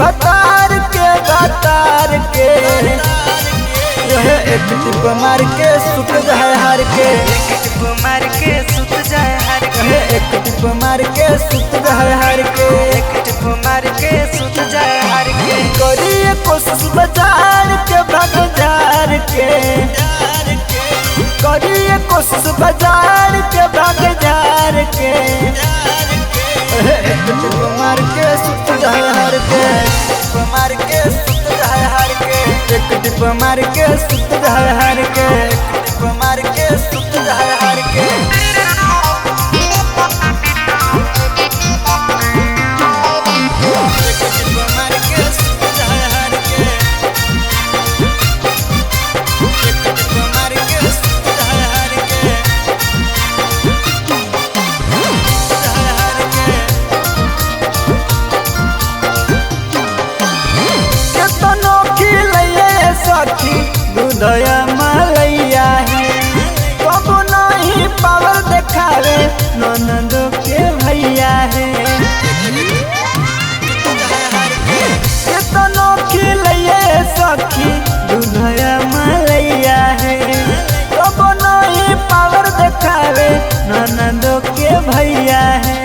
भतार के एक टिप मार के सुत जाए हार के, एक टिप मार के सुत जाए हार के, एक टिप मार के सुत जाए हार के, एक टिप मार के सुत जाए हार के। करिए कोशिश बाजार के भाग जार के, करिए कोशिश बाजार के भाग जार के, एक टिप मार के सुत जाए हार के, टिप मार के सुत जाए हार के, एक टिप मार के सुत जाए हार के, टिप मार के सुत जाए हार के। दूधया मलैया है कबो नहीं पावर देखावे ननद के भैया है, कितनो खिलैया सखी दूधया मलैया है कबो नहीं पावर देखावे ननद के भैया है।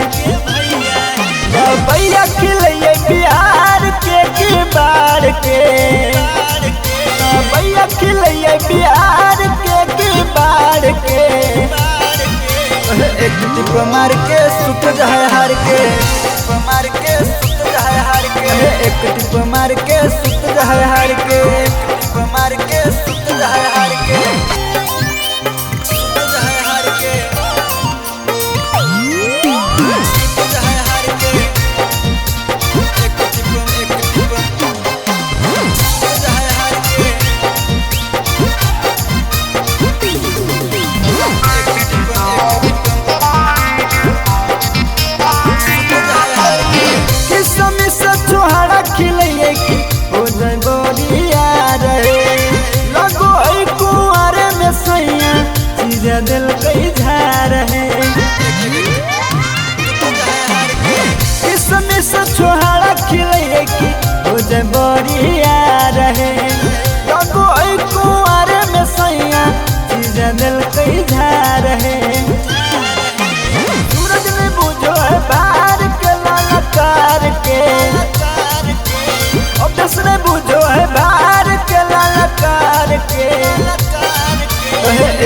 भैया खिलैया बिहार के की बार के, भैया खिलैया बिहार के बाढ़ के, एक टिप मार के सुत जाए हार के, टिप मार के सुत जाए हार के, एक टिप मार के सुत जाए हार के, टिप मार के सुत जाए हार के, सुत जाए हार के, सुत जाए हार के, एक टिप जाए हार के। छोहाड़ा खिलैया की हो जाए बोरिया रहे लगो है कुआरे में सैया चीजा दिल कई झार है, इसमें से छोहाड़ा खिलैया की हो जाए बोरिया रहे लगो है कुआरे में सैया चीजा दिल कई झार है। सूरज ने बुझो है बाहर के ललकार के, ने बुझो है बाहर के ललकार के,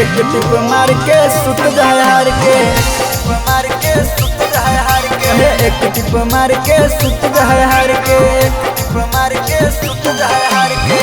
एक टिप मार के सुत जाए हार के, टिप मार के सुत जाए हार के, एक टिप मार के सुत जाए हार के, टिप मार के सुत जाए हार के।